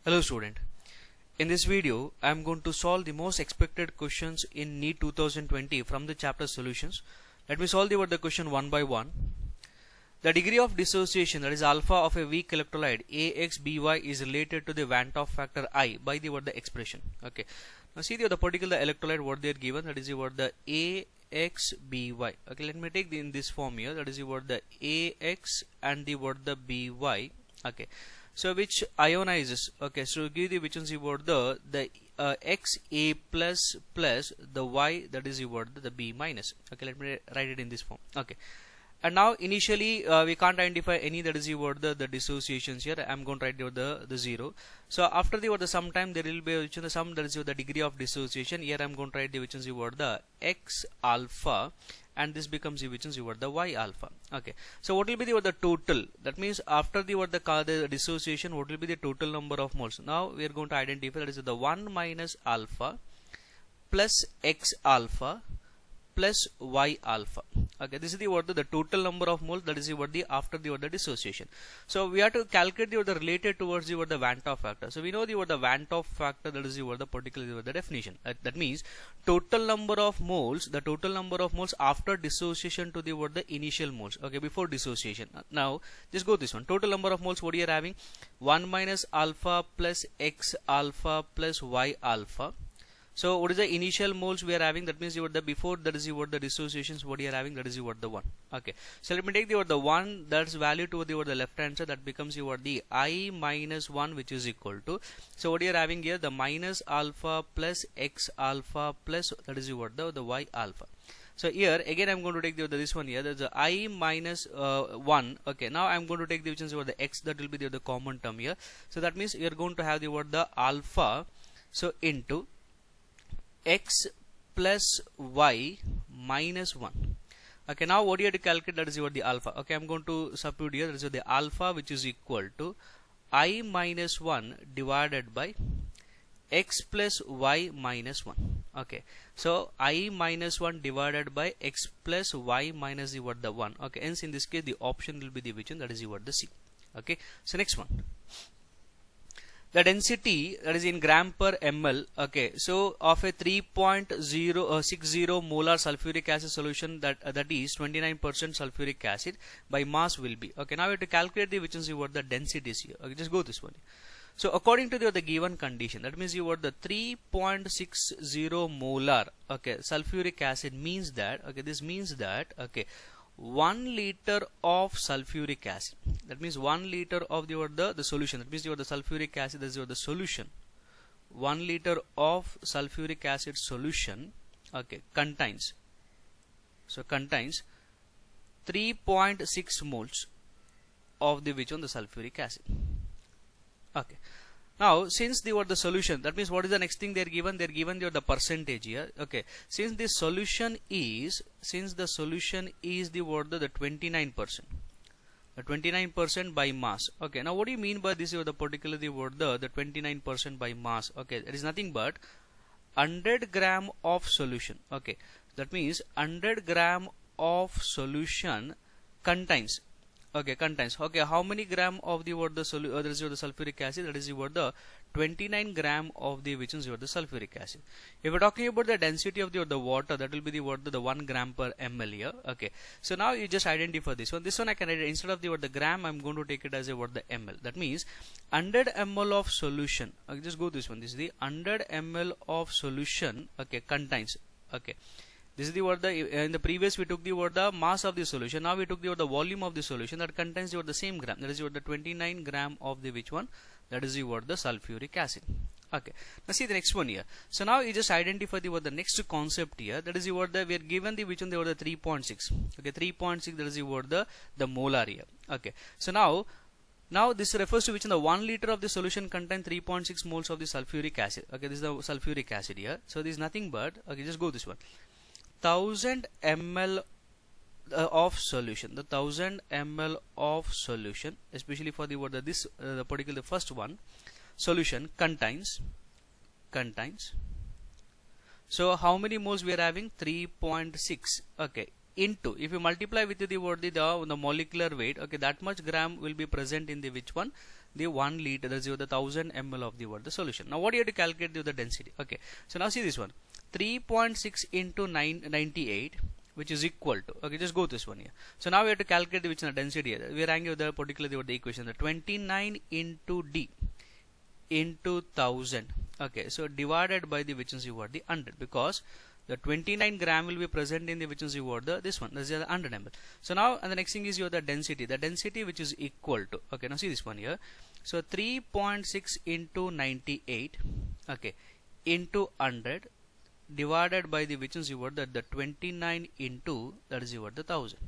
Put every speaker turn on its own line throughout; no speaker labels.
Hello student. In this video I am going to solve the most expected questions in NEET 2020 from the chapter solutions. Let me solve the question one by one. The degree of dissociation, that is alpha, of a weak electrolyte AXBY is related to the Van 't Hoff factor I by the expression. Okay. Now see the particular electrolyte what they are given, that is the AXBY. Okay, let me take in this form here, that is the AX and the BY. Okay. So which ionizes, okay, so give the which is the XA plus the Y, that is the B minus. Okay, let me write it in this form. Okay, and now initially we can't identify any, that is the dissociations here. I'm going to write the 0. So after the sometime there will be which is the sum, that is the degree of dissociation. Here I'm going to write the which is the X alpha, and this becomes which is the Y alpha. Okay, so what will be the total? That means after the dissociation, what will be the total number of moles? Now we are going to identify, that is the 1 minus alpha plus X alpha plus Y alpha. Okay, this is the total number of moles, that is after the dissociation. So we have to calculate the related towards the Van 't Hoff factor. So we know the Van 't Hoff factor, that is particularly the definition. That means total number of moles, the total number of moles after dissociation to the initial moles. Okay, before dissociation. Now just go this one. Total number of moles what you are having? 1 minus alpha plus X alpha plus Y alpha. So what is the initial moles we are having? That means before, that is the dissociations what you are having, that is the 1. Okay, so let me take the 1, that's value to the left hand side, that becomes the I minus 1, which is equal to, so what you are having here, the minus alpha plus X alpha plus, that is the Y alpha. So here again I'm going to take this one here, there's the I minus 1. Okay, now I'm going to take the which is the X, that will be the common term here. So that means you are going to have the alpha, so into X plus Y minus 1. Okay, now what you have to calculate, that is the alpha. Okay, I'm going to substitute here, that is the alpha, which is equal to I minus 1 divided by X plus Y minus 1. Okay, so I minus 1 divided by X plus Y minus the 1. Okay, hence in this case the option will be the which one, that is the C. Okay, so next one. The density, that is in gram per ml, okay, so of a 3.060 molar sulfuric acid solution, that is 29% sulfuric acid by mass will be. Okay, now we have to calculate the which is the densities here. Okay, just go this one. So according to the given condition, that means the 3.60 molar, okay, sulfuric acid means that, okay, this means that, okay, 1 liter of sulfuric acid, that means 1 liter of the solution, that means the sulfuric acid is the solution, 1 liter of sulfuric acid solution, okay, contains 3.6 moles of the which one, the sulfuric acid. Okay, now since the solution, that means what is the next thing they are given? They are given the percentage here. Okay, since the solution is the 29%, the 29% by mass. Okay, now what do you mean by this? The particularly the 29% by mass. Okay, it is nothing but 100 gram of solution. Okay, that means 100 gram of solution contains. Okay, contains. Okay, how many gram of the sulfuric acid? That is the 29 gram of the which is the sulfuric acid. If we're talking about the density of the water, that will be the 1 gram per ml here. Okay, so now you just identify this one. This one I can write, instead of the gram, I'm going to take it as the ml. That means 100 ml of solution. Okay, just go this one. This is the 100 ml of solution. Okay, contains. Okay. This is the in the previous we took the mass of the solution. Now we took the volume of the solution that contains the same gram. That is the 29 gram of the which one? That is the sulfuric acid. Okay. Now see the next one here. So now you just identify the next concept here. That is we are given the which one? The 3.6. Okay, 3.6. That is the molar here. Okay. So now this refers to which in the 1 liter of the solution contain 3.6 moles of the sulfuric acid. Okay, this is the sulfuric acid here. So this is nothing but, okay, just go this one. 1000 ml of solution, the 1000 ml of solution, especially for the particular first one, solution contains. So how many moles we are having? 3.6. Okay, into, if you multiply with the word the molecular weight, okay, that much gram will be present in the which one, the 1 liter, that's the 1000 ml of the solution. Now what do you have to calculate the density? Okay, so now see this one, 3.6 into 98, which is equal to, okay, just go this one here. So now we have to calculate the which is the density here. We are angry with the particularly the equation, the 29 into D into 1000, okay, so divided by the which is the 100, because the 29 gram will be present in the which is the this one, this is the 100 ml. So now, and the next thing is the density which is equal to, okay, now see this one here, so 3.6 into 98, okay, into 100 divided by the which is the 29 into, that is the 1000.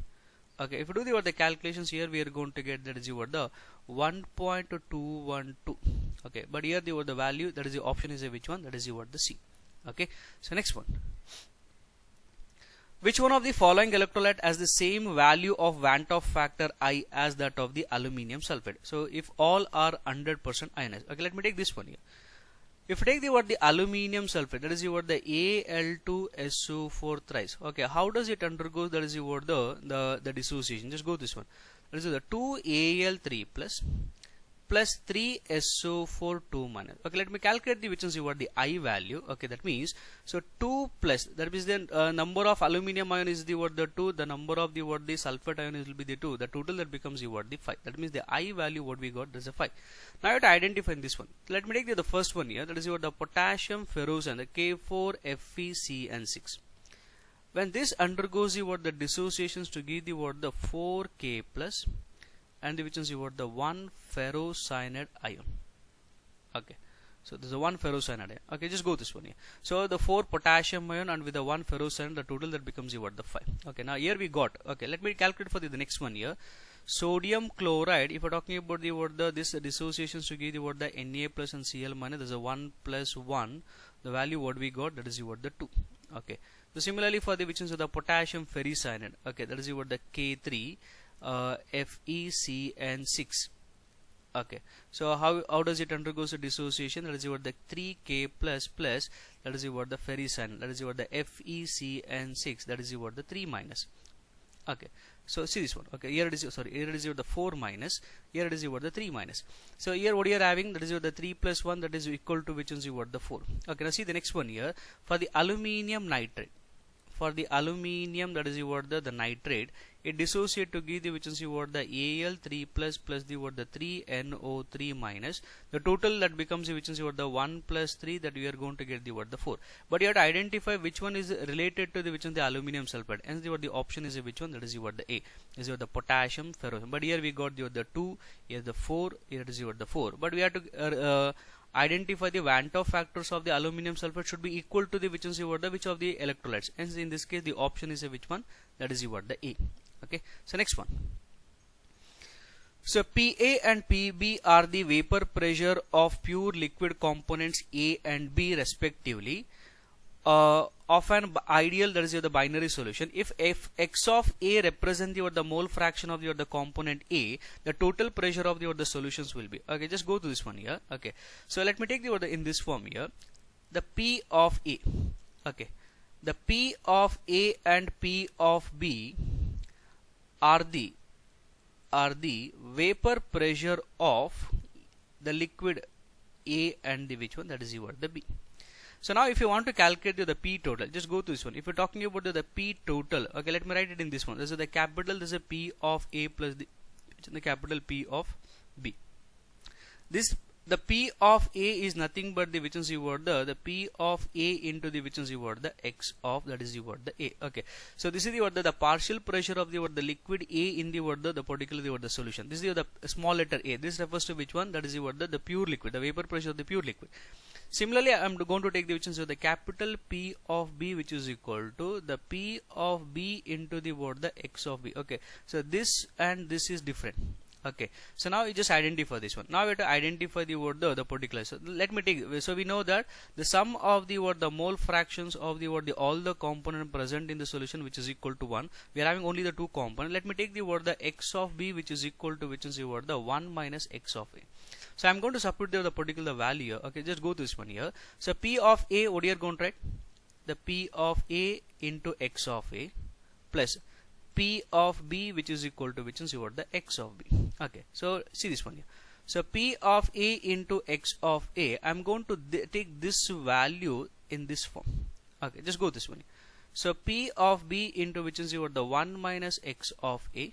Okay, if you do the calculations here, we are going to get that is the 1.212. Okay, but here the value, that is the option is a which one, that is the C. Okay, so next one, which one of the following electrolyte has the same value of Van 't Hoff factor I as that of the aluminium sulfate? So if all are 100% ionized, okay, let me take this one here. If you take the aluminium sulfate, that is the Al2SO4 thrice. Okay, how does it undergo, that is the dissociation? Just go this one. That is the 2Al3 plus 3SO4 2 minus. Okay, let me calculate the which is the I value. Okay, that means, so 2 plus, that means the number of aluminium ion is the 2, the number of the sulfate ion will be the 2, the total that becomes the 5. That means the I value what we got, is a 5. Now you have to identify this one. Let me take the first one here, that is the potassium ferrocyan, the K4FeCN6. When this undergoes the dissociations to give the 4K plus and which is the 1 ferrocyanide ion. Okay, so this is a 1 ferrocyanide ion. Okay, just go this one here. So the 4 potassium ion and with the 1 ferrocyanide, the total that becomes the 5. Okay, now here we got, okay, let me calculate for the next one here. Sodium chloride, if we're talking about the this dissociations to give the Na plus and Cl minus, there's a 1 plus 1, the value what we got, that is the 2. Okay, so similarly for the which is the potassium ferricyanide, okay, that is the K3 FeCN6. Okay, so how does it undergoes the dissociation? That is the 3K plus that is the ferricyanide, that is the FeCN6, that is the 3 minus. Okay, so see this one. Okay, here it is, sorry, here it is the 4 minus, here it is the 3 minus. So here what you are having, that is the 3 plus 1, that is equal to which is the 4. Okay, now see the next one here. For the aluminium nitrate, for the aluminium, that is the nitrate, it dissociate to give the which is the Al3 plus the 3NO3 minus, the total that becomes which is the 1 plus 3, that we are going to get the 4. But you have to identify which one is related to the which is the aluminium sulfate, hence the option is which one, that is the A, is the potassium ferrocyan. But here we got the 2, here the 4, here it is the 4, but we have to identify the Van 't Hoff factors of the aluminium sulfate should be equal to the which is which of the electrolytes. Hence in this case the option is which one, that is the A. Okay, so next one. So PA and PB are the vapor pressure of pure liquid components A and B respectively of an ideal, that is the binary solution. If X of A represent the mole fraction of the component A, the total pressure of the solutions will be. Okay, just go to this one here. Okay, so let me take the in this form here, the P of A. Okay, the P of A and P of B are the vapor pressure of the liquid A and the which one, that is the B. So now if you want to calculate the P total, just go to this one. If you're talking about the P total, okay, let me write it in this one. This is the capital, this is a P of A plus the capital P of B. The P of A is nothing but the which is the P of A into the which is the X of, that is the A. Okay, so this is the partial pressure of the liquid A in the particular the solution. This is the small letter A. This refers to which one, that is the pure liquid, the vapor pressure of the pure liquid. Similarly, I am going to take the which is the capital P of B, which is equal to the P of B into the X of B. Okay, so this and this is different. Okay, so now you just identify this one. Now we have to identify the particular. So let me take. So we know that the sum of the mole fractions of all the component present in the solution, which is equal to 1. We are having only the 2 components. Let me take the X of B, which is equal to which is the 1 minus X of A. So I am going to substitute the particular value here. Okay, just go to this one here. So P of A, what you are going to write? The P of A into X of A plus P of B, which is equal to which is what the X of B. Okay, so see this one here. So P of A into X of A, I'm going to take this value in this form. Okay, just go this one. So P of B into which is what the 1 minus X of A.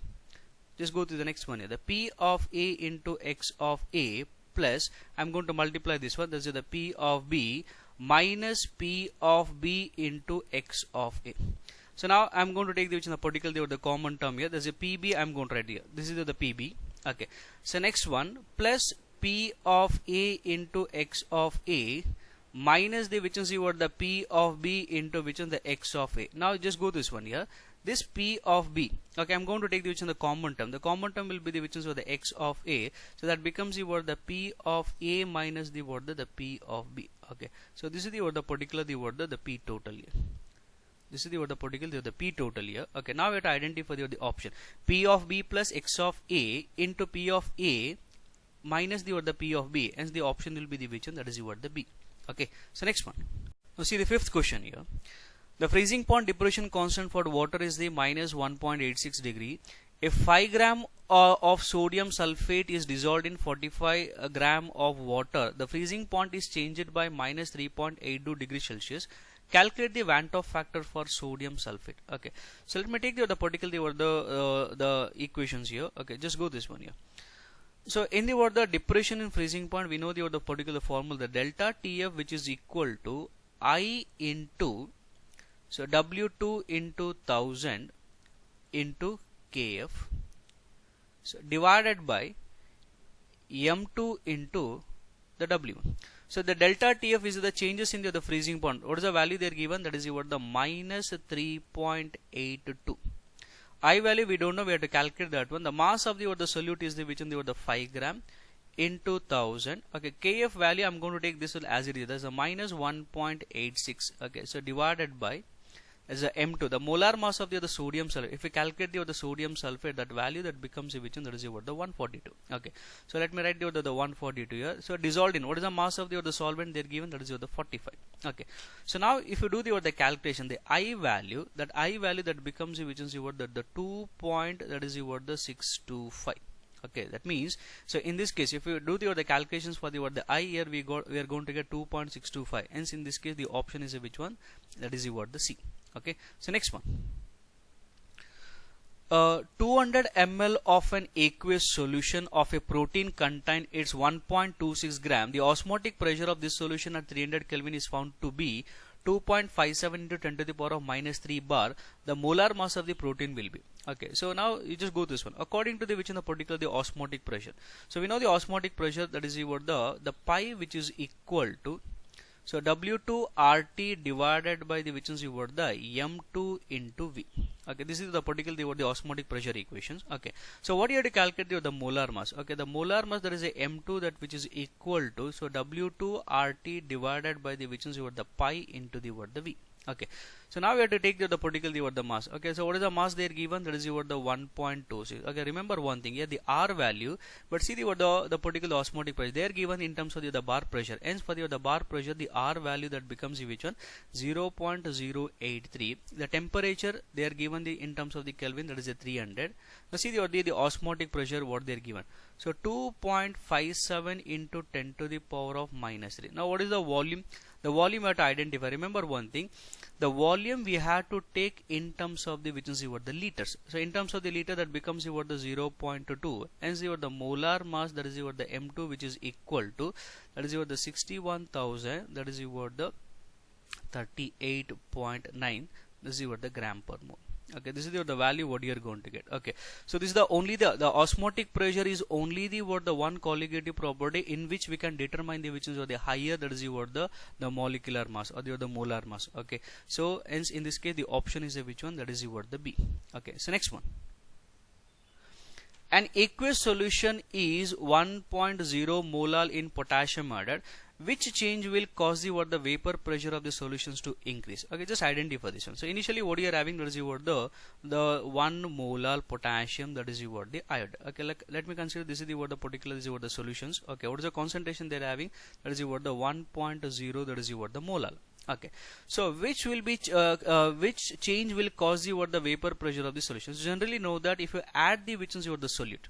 Just go to the next one here. The P of A into X of A plus, I'm going to multiply this one. This is the P of B minus P of B into X of A. So now I'm going to take the particular the common term here. There's a PB, I'm going to write here. This is the PB. Okay. So next one plus P of A into X of A minus the which is what the P of B into which is the X of A. Now just go this one here. This P of B. Okay, I'm going to take the which is the common term. The common term will be the which is what the X of A. So that becomes the what the P of A minus the what the P of B. Okay. So this is the what the particular the what the P total here. This is the what the particular the P total here. Okay, now we have to identify the option P of B plus X of A into P of A minus the what the P of B. Hence the option will be the which one, that is the what the B. Okay, so next one. Now see the fifth question here. The freezing point depression constant for water is the minus 1.86 degree. If 5 gram of sodium sulfate is dissolved in 45 gram of water, the freezing point is changed by minus 3.82 degrees Celsius. Calculate the Van 't Hoff factor for sodium sulfate. Okay, so let me take the particular or the equations here. Okay, just go this one here. So in the word the depression in freezing point, we know the particular formula, the delta TF, which is equal to I into so W2 into 1000 into KF, so divided by M2 into the W1. So the delta TF is the changes in the freezing point. What is the value they are given? That is what the minus 3.82. I value we don't know. We have to calculate that one. The mass of the solute is the which in the 5 gram into 1000. Okay, KF value I'm going to take this as it is. That's a minus 1.86. Okay, so divided by as a M2, the molar mass of the sodium sulfate. If we calculate the sodium sulfate, that value that becomes which one, that is what the 142. Okay, so let me write the 142 here. So dissolved in, what is the mass of the solvent they're given? That is the 45. Okay, so now if you do the calculation, the I value that becomes which is what the 2 point, that is what the 625. Okay, that means, so in this case, if you do the calculations for the I here, we are going to get 2.625. Hence in this case the option is which one? That is what the C. Okay, so next one. 200 ml of an aqueous solution of a protein contain its 1.26 gram. The osmotic pressure of this solution at 300 Kelvin is found to be 2.57 into 10 to the power of minus 3 bar. The molar mass of the protein will be. Okay, so now you just go this one. According to the which in the particular the osmotic pressure. So we know the osmotic pressure, that is what the pi, which is equal to, so W2 RT divided by the which is what the M2 into V. Okay, this is the particular the osmotic pressure equations. Okay, so what you have to calculate the molar mass. Okay, the molar mass, there is a M2 that which is equal to, so W2 RT divided by the which is what the pi into the what the V. Okay, so now we have to take the particular the mass. Okay, so what is the mass they are given? That is what the 1.26. Okay, remember one thing here, the R value, but see the particular osmotic pressure they are given in terms of the bar pressure. Hence for the bar pressure, the R value that becomes which one? 0.083. The temperature they are given in terms of the Kelvin, that is a 300. Now see the osmotic pressure what they are given. So 2.57 into 10 to the power of minus 3. Now what is the volume? The volume we have to identify. Remember one thing, the volume we have to take in terms of the which is what the liters. So in terms of the liter, that becomes what the 0.2. Hence what the molar mass, that is what the M2, which is equal to, that is what the 61,000, that is what the 38.9. This is what the gram per mole. Okay, this is the value what you are going to get. Okay, so this is the only the osmotic pressure is only the what the one colligative property in which we can determine the which is the higher, that is what the molecular mass or the molar mass. Okay, so hence in this case the option is which one? That is what the B. Okay, so next one. An aqueous solution is 1.0 molar in potassium iodide. Which change will cause the what the vapor pressure of the solutions to increase? Okay, just identify this one. So initially what you are having, that is what the 1 molar potassium, that is what the iodide. Okay, let me consider this is the what the particular, this is what the solutions. Okay, what is the concentration they are having? That is what the 1.0, that is what the molar. Okay, so which will be which change will cause the vapor pressure of the solution? So generally know that if you add the which is the solute,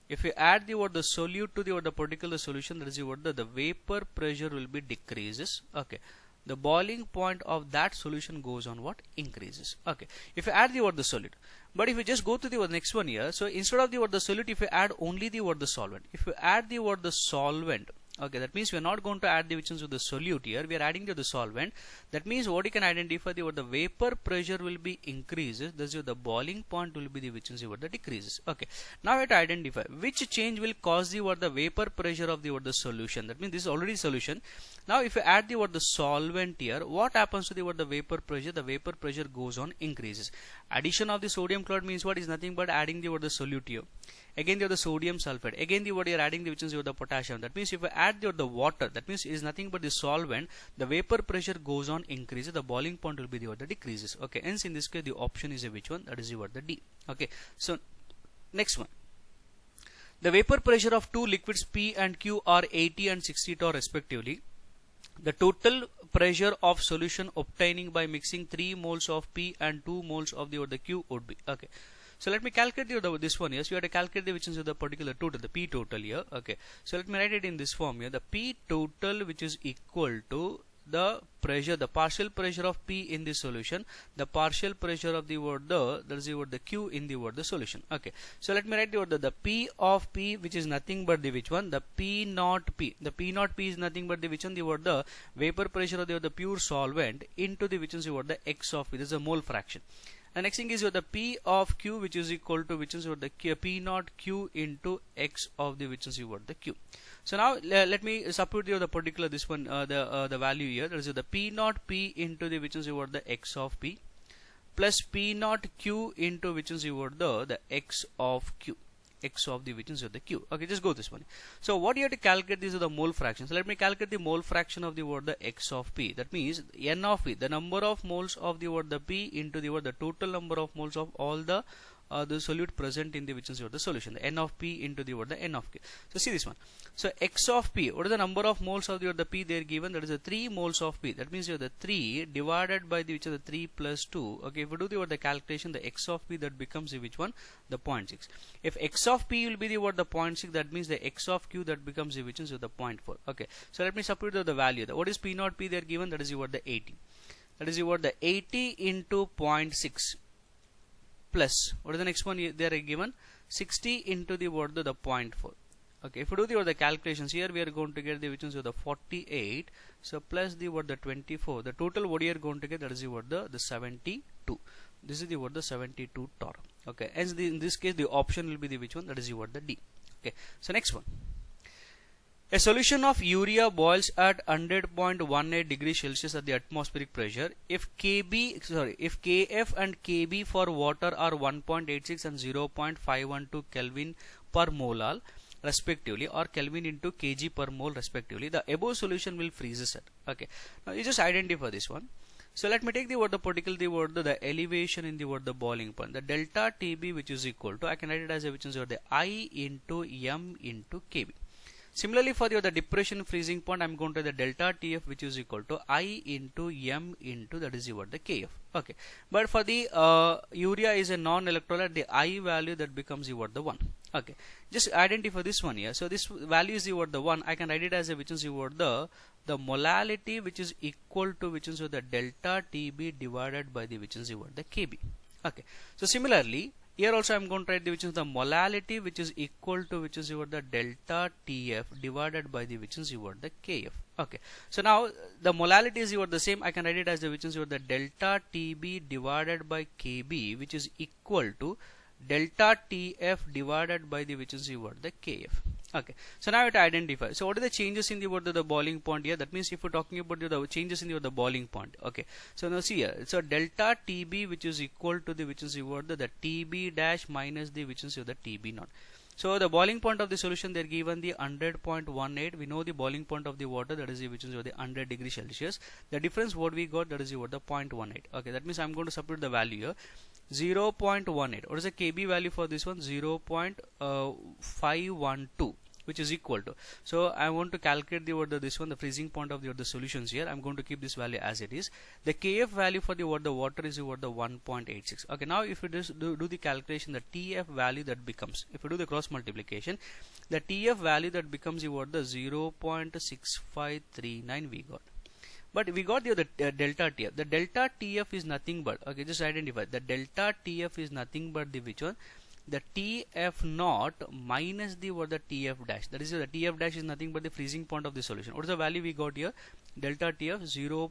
if you add the solute to the particular solution, that is the vapor pressure will be decreases. Okay, the boiling point of that solution goes on what? Increases. Okay, if you add the solute. But if you just go to the next one here, so instead of the solute, if you add only the solvent, if you add the solvent, okay, that means we are not going to add the which is the solute here, we are adding the solvent. That means what you can identify the vapor pressure will be increases, thus the boiling point will be the which is the decreases. Okay, now we have to identify which change will cause the vapor pressure of the solution. That means this is already solution. Now if you add the solvent here, what happens to the vapor pressure? The vapor pressure goes on increases. Addition of the sodium chloride means what? Is nothing but adding the solute here. Again the sodium sulfate, again what you are adding the which is the potassium. That means if you add the water, that means is nothing but the solvent, the vapor pressure goes on increases, the boiling point will be the decreases. Okay, hence in this case the option is a which one? That is the D. Okay, so next one, the vapor pressure of two liquids P and Q are 80 and 60 torr respectively. The total pressure of solution obtaining by mixing 3 moles of P and 2 moles of the Q would be. Okay, so let me calculate this one here. So you have to calculate which is the particular total, the P total here. Okay, so let me write it in this form here. The P total, which is equal to the pressure, the partial pressure of P in the solution, the partial pressure of that is the Q in the solution. Okay, so let me write the P of P, which is nothing but the which one? The P naught P. The P naught P is nothing but the which one? The vapor pressure of the pure solvent into the which is the X of P. This is a mole fraction. The next thing is the P of Q, which is equal to which is the P naught Q into X of the which is the Q. So now let me substitute the particular this one the value here. That is the P naught P into the which is the X of P plus P naught Q into which is the X of Q. X of the which is the Q. Okay, just go this one. So what you have to calculate, these are the mole fractions. So let me calculate the mole fraction of the X of P. That means N of P, the number of moles of the P into the total number of moles of all the solute present in the which is the solution, the N of P into the N of K. So see this one. So X of P, what is the number of moles of the P they are given? That is the 3 moles of P. That means you have the 3 divided by the which is the 3 plus 2. Okay, if you do the calculation, the X of P, that becomes the which one? The 0.6. If X of P will be the 0.6, that means the X of Q, that becomes the which is the 0.4. Okay, so let me substitute the value. What is P naught P they are given? That is the 80. That is the 80 into 0.6 plus what is the next one they are given? 60 into the 0.4. Okay, if you do the calculations here, we are going to get the which is the 48. So plus the 24. The total what you are going to get, that is the 72. This is the 72 torr. Okay, as in this case the option will be the which one? That is the D. Okay, so next one. A solution of urea boils at 100.18 degrees Celsius at the atmospheric pressure. If Kf and Kb for water are 1.86 and 0.512 Kelvin per molal respectively, or Kelvin into kg per mole respectively, the above solution will freeze at. Okay, now you just identify this one. So let me take the particle the elevation in the boiling point, the delta Tb, which is equal to, I can write it as a which is the I into m into Kb. Similarly, for the depression freezing point, I am going to the delta Tf, which is equal to I into m into that is the Kf. Okay, but for the urea is a non-electrolyte, the I value that becomes the 1. Okay, just identify this one here. So this value is the 1. I can write it as a which is the molality, which is equal to which is the delta Tb divided by the which is the Kb. Okay, so similarly, here also I am going to write the which is the molality, which is equal to which is the delta Tf divided by the which is the Kf. Okay, so now the molality is the same. I can write it as the which is the delta Tb divided by Kb, which is equal to delta Tf divided by the which is the Kf. Okay, so now we have to identify. So what are the changes in the boiling point here? That means if we're talking about the changes in the boiling point. Okay, so now see here. So delta Tb, which is equal to the which is the Tb dash minus the which is the Tb naught. So the boiling point of the solution, they are given the 100.18. We know the boiling point of the water, that is the which is the 100 degrees Celsius. The difference what we got, that is the 0.18. Okay, that means I'm going to substitute the value here. 0.18. What is the Kb value for this one? 0.512. which is equal to, so I want to calculate the this one, the freezing point of the solutions here. I'm going to keep this value as it is. The Kf value for the water is the 1.86. Okay, now if you just do the calculation, the Tf value that becomes, if you do the cross multiplication, the Tf value that becomes the 0.6539 we got. But we got the delta TF. The delta TF is nothing but, okay, just identify, the delta TF is nothing but the which one? The TF naught minus the TF dash. That is, the TF dash is nothing but the freezing point of the solution. What is the value we got here? Delta TF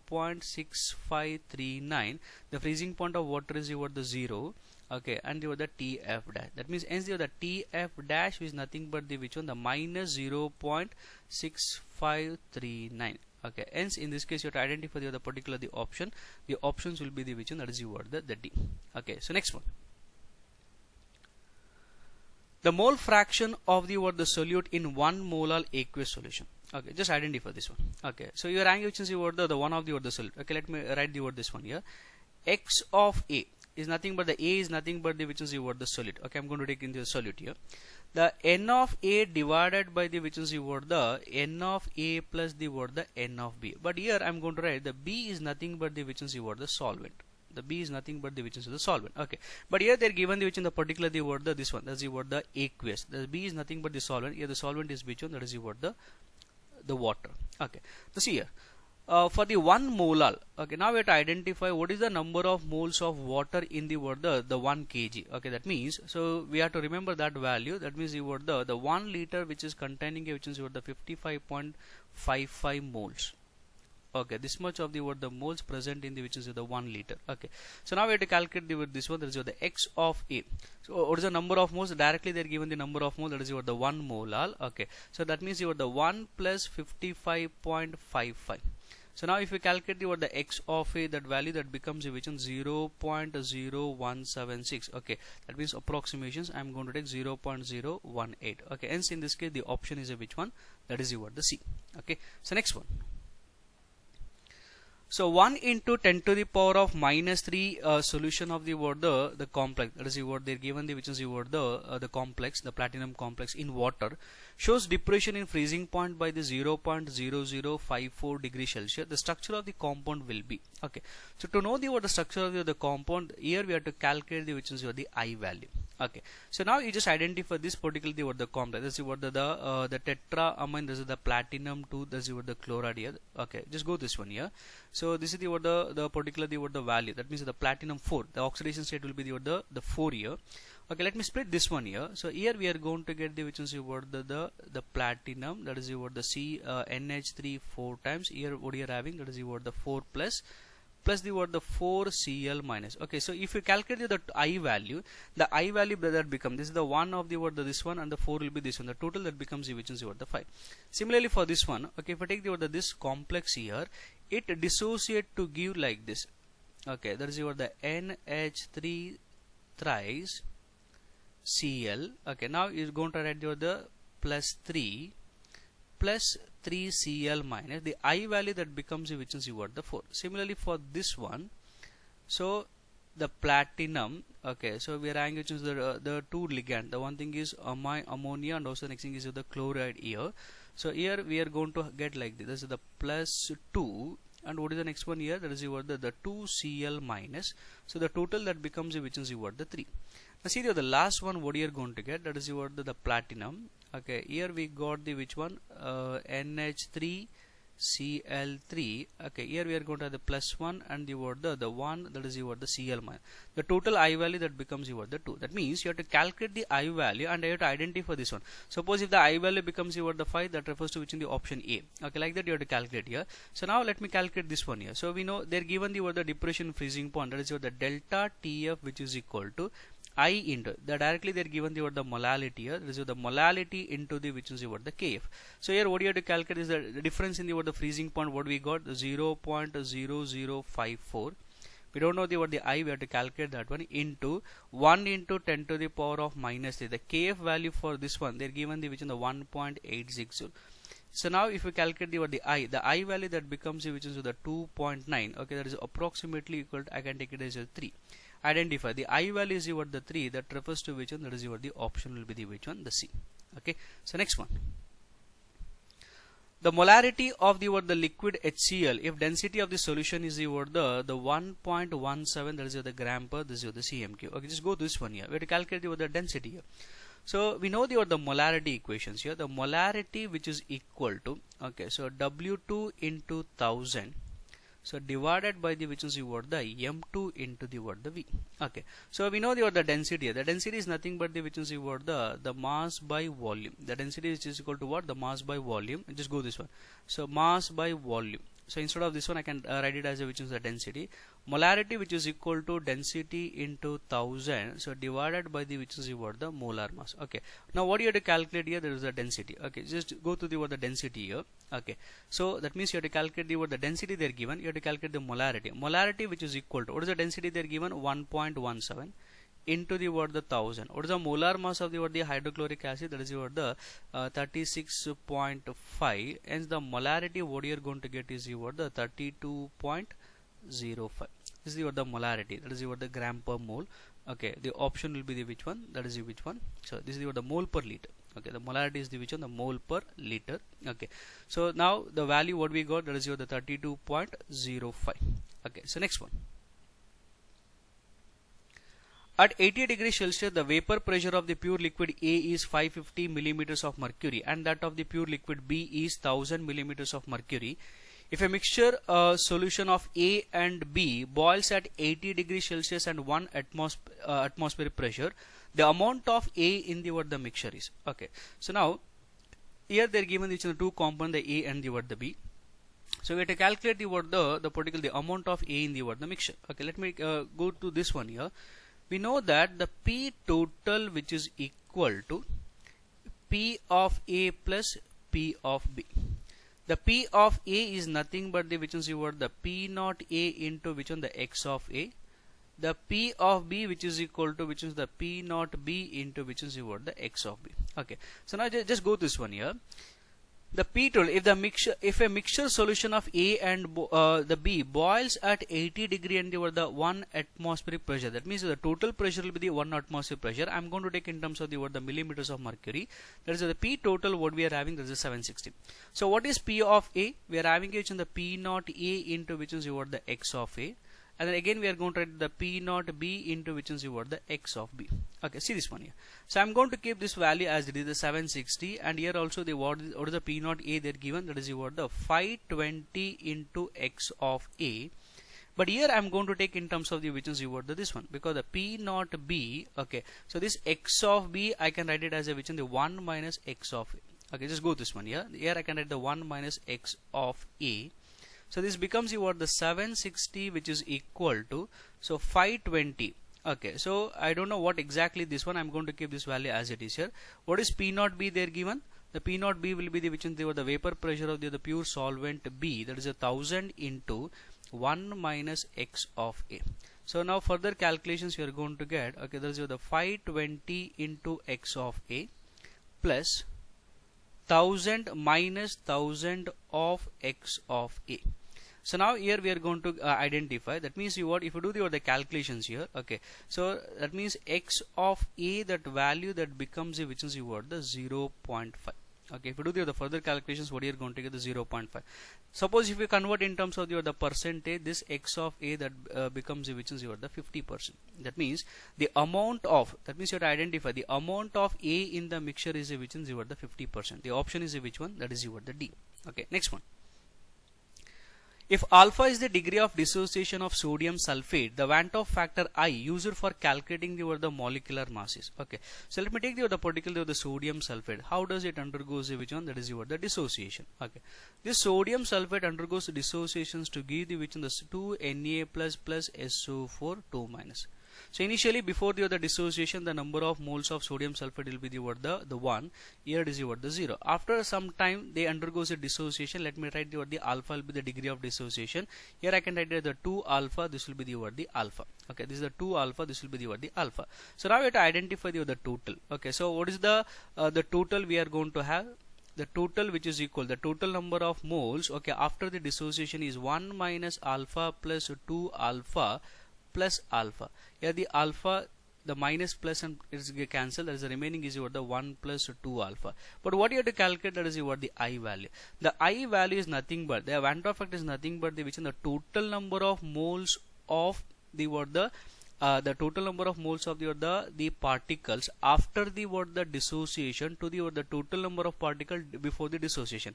0.6539. The freezing point of water is the 0. Okay, and the TF dash. That means hence the TF dash is nothing but the which one? The minus 0.6539. Okay, hence in this case you have to identify the particular the option. The options will be the which one? That is the D. Okay, so next one. The mole fraction of the solute in 1 molar aqueous solution. Okay, just identify this one. Okay, so your angle which is the one of the solute. Okay, let me write the this one here. X of A is nothing but the A is nothing but the which is the solute. Okay, I'm going to take in the solute here. The n of A divided by the which is the n of A plus the n of B. But here I'm going to write the B is nothing but the which is the solvent. The B is nothing but the which is the solvent. Okay, but here they're given the which in the particular the this one, that's the aqueous. The B is nothing but the solvent. Here the solvent is which one? That is the water. Okay, so see here. For the 1 molar, okay, now we have to identify what is the number of moles of water in the 1 kg. Okay, that means, so we have to remember that value. That means the 1 liter which is containing which is the 55.55 moles. Okay, this much of the moles present in the which is the 1 liter. Okay, so now we have to calculate this one. That is the X of A. So what is the number of moles? Directly they are given the number of moles. That is the 1 molar. Okay, so that means the 1 plus 55.55. So now if we calculate the X of A, that value that becomes which one? 0.0176. Okay, that means approximations I am going to take 0.018. Okay, hence in this case the option is which one? That is the C. Okay, so next one. So 1 into 10 to the power of minus 3 solution of the the complex, that is they're given the which is the complex, the platinum complex in water, shows depression in freezing point by the 0.0054 degree Celsius. The structure of the compound will be, okay, so to know the structure of the compound, here we have to calculate the which is the I value. Okay, so now you just identify this particular the complex. This is the tetraamine. This is the platinum 2. This is the chloride here. Okay, just go this one here. So this is the particular the value. That means the platinum 4. The oxidation state will be the 4 here. Okay, let me split this one here. So here we are going to get the which is the platinum. That is the C NH3 4 times. Here what you are having, that is the 4 plus the 4 Cl minus. Okay, so if you calculate the I value, the I value that becomes, this is the 1 of the this one, and the 4 will be this one. The total that becomes which is the 5. Similarly for this one, okay, if I take this complex here, it dissociate to give like this. Okay, that is the NH3 thrice Cl. Okay, now you're going to write the plus 3 plus 3 Cl minus the I value that becomes which is the 4. Similarly for this one, so the platinum, okay, so we are having which is the two ligand. The one thing is ammonia, and also the next thing is the chloride here. So here we are going to get like this. This is the plus 2, and what is the next one here? That is the 2 Cl minus. So the total that becomes which is the 3. Now see the last one what you are going to get, that is the platinum. Okay, here we got the which one? NH3 Cl3. Okay, here we are going to have the plus 1 and the 1, that is the Cl minus. The total I value that becomes the 2. That means you have to calculate the I value and you have to identify this one. Suppose if the I value becomes the 5, that refers to which in the option A. Okay, like that you have to calculate here. So now let me calculate this one here. So we know they're given the depression freezing point, that is the delta TF, which is equal to I into the directly they are given the molality here. This is the molality into the which is the Kf. So here what you have to calculate is the difference in the freezing point. What we got, 0.0054. We don't know the I. We have to calculate that one into 1 into 10 to the power of minus 3. The Kf value for this one they are given the which is the 1.860. So now if we calculate the I value that becomes which is the 2.9. Okay, that is approximately equal to, I can take it as a 3. Identify the I value is the 3, that refers to which one? That is the option will be the which one? The C. Okay, so next one. The molarity of the liquid HCl if density of the solution is the 1.17, that is the gram per, this is the cm3. Okay, just go to this one here. We have to calculate the density here. So we know the molarity equations here. The molarity which is equal to, okay, so W2 into 1000, so divided by the which is the M2 into the V. Okay, so we know the density here. The density is nothing but the which is the mass by volume. The density is equal to what? The mass by volume. Just go this one. So mass by volume. So instead of this one I can write it as a which is the density. Molarity which is equal to density into 1000, so divided by the which is the molar mass. Okay, now what you have to calculate here, there is the density. Okay, just go to the density here. Okay, so that means you have to calculate the density they are given. You have to calculate the molarity which is equal to, what is the density they are given? 1.17 into the 1000. What is the molar mass of the hydrochloric acid? That is the 36.5. Hence the molarity what you are going to get is the 32.05. This is the molarity, that is the gram per mole. Okay, the option will be the which one? That is the which one? So this is the mole per liter. Okay, the molarity is the which one? The mole per liter. Okay, so now the value what we got, that is the 32.05. Okay, so next one. At 80 degrees Celsius, the vapor pressure of the pure liquid A is 550 millimeters of mercury, and that of the pure liquid B is 1000 millimeters of mercury. If a mixture solution of A and B boils at 80 degrees Celsius and 1 atmospheric pressure, the amount of A in the mixture is. Okay, so now here they are given each two components, the A and the B. So we have to calculate the amount of A in the mixture. Okay, let me go to this one here. We know that the P total which is equal to P of A plus P of B. The P of A is nothing but the which is the P naught A into which one, the X of A. The P of B which is equal to which is the P naught B into which is the X of B. Okay, so now just go this one here. The P total, if a mixture solution of A and the B boils at 80 degree and the 1 atmospheric pressure, that means the total pressure will be the 1 atmospheric pressure. I am going to take in terms of the millimeters of mercury. That is the P total what we are having, that is 760. So what is P of A? We are having it in the P naught A into which is the X of A. And then again we are going to write the P naught B into which is the X of B. Okay, see this one here. So I am going to keep this value as it is, the 760, and here also the what is the P naught A they are given, that is the 520 into X of A. But here I am going to take in terms of the which is this one, because the P naught B. Okay, so this X of B I can write it as a which is the 1 minus X of A. Okay, just go this one here. Here I can write the 1 minus X of A. So this becomes the 760 which is equal to, so 520. Okay, so I don't know what exactly this one. I'm going to keep this value as it is here. What is P naught B there given? The P naught B will be the which is the vapor pressure of the pure solvent B, that is 1000 into 1 minus X of A. So now further calculations you are going to get. Okay, that is the 520 into X of A plus 1000 minus 1000 of X of A. So now here we are going to identify. That means if you do the calculations here. Okay, so that means X of A, that value that becomes which is the 0.5. Okay, if you do the further calculations, what you are going to get, the 0.5. Suppose if you convert in terms of the percentage, this X of A that becomes which is the 50%. That means the amount of, that means you have to identify the amount of A in the mixture is which is the 50%. The option is which one? That is the D. Okay, next one. If alpha is the degree of dissociation of sodium sulfate, the Van't Hoff factor I used for calculating the molecular masses. Okay, so let me take the particular the sodium sulfate. How does it undergoes which one? That is the dissociation. Okay, this sodium sulfate undergoes dissociations to give the which one, the 2Na plus SO4 2 minus. So initially before the dissociation, the number of moles of sodium sulfate will be the 1. Here it is the 0. After some time they undergoes a dissociation. Let me write the alpha will be the degree of dissociation. Here I can write the 2 alpha. This will be the alpha. Okay, this is the 2 alpha. This will be the alpha. So now we have to identify the total. Okay, so what is the total we are going to have? The total which is equal, the total number of moles, okay, after the dissociation is 1 minus alpha plus 2 alpha plus alpha. Here the alpha the minus plus and it's cancelled, that is the remaining is your the 1 plus 2 alpha. But what you have to calculate, that is your the I value. The I value is nothing but the Van't Hoff effect is nothing but the which is the total number of moles of the total number of moles of the particles after the dissociation to the total number of particles before the dissociation.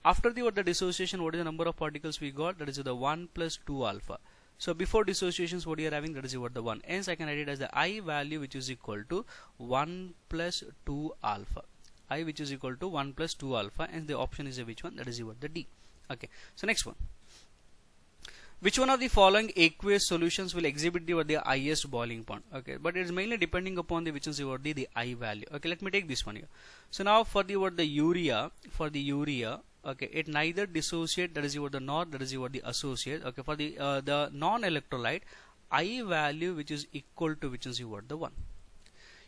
After the dissociation, what is the number of particles we got? That is the 1 plus 2 alpha. So before dissociations, what you are having, that is the 1. Hence I can write it as the I value which is equal to 1 plus 2 alpha. I which is equal to 1 plus 2 alpha, and the option is which one? That is the D. Okay. So next one. Which one of the following aqueous solutions will exhibit the highest boiling point? Okay, but it is mainly depending upon the which is the I value. Okay, let me take this one here. So now for the urea, okay, it neither dissociate, that is the nor that is the associate. Okay, for the non-electrolyte, I value which is equal to which is the 1.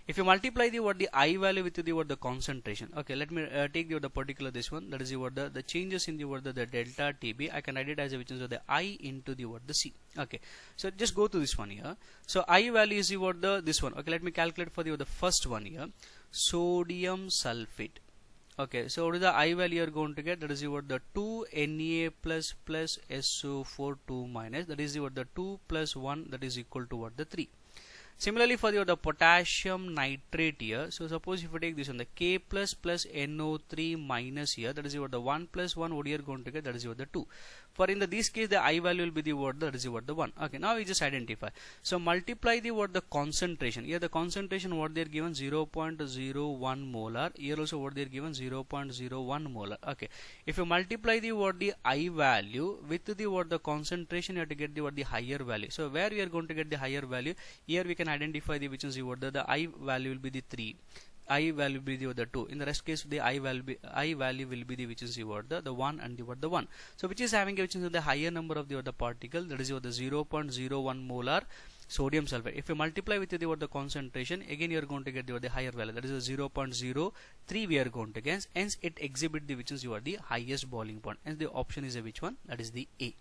If you multiply the I value with the concentration, okay, let me take the particular this one, that is the changes in the delta TB. I can write it as which is the I into the C. Okay, so just go to this one here. So I value is this one. Okay, let me calculate for the first one here, sodium sulfate. Okay, so what is the I value you are going to get? That is the 2 Na plus plus SO4 2 minus, that is the 2 plus 1, that is equal to the 3. Similarly for the potassium nitrate here, so suppose if you take this one, the K plus plus NO3 minus here, that is the 1 plus 1, what you are going to get, that is the 2. For in this case, the I value will be the that is the 1. Okay, now we just identify. So multiply the concentration. Here the concentration what they are given 0.01 molar. Here also what they are given 0.01 molar. Okay, if you multiply the I value with the concentration, you have to get the higher value. So where we are going to get the higher value? Here we can identify the which is the I value will be the 3. I value will be the 2. In the rest case, the I value will be the which is the 1 and the 1. So which is having which is the higher number of the particle, that is the 0.01 molar sodium sulfate. If you multiply with the concentration, again you are going to get the higher value, that is the 0.03 we are going to get. Hence it exhibit the which is the highest boiling point. Hence the option is which one? That is the A.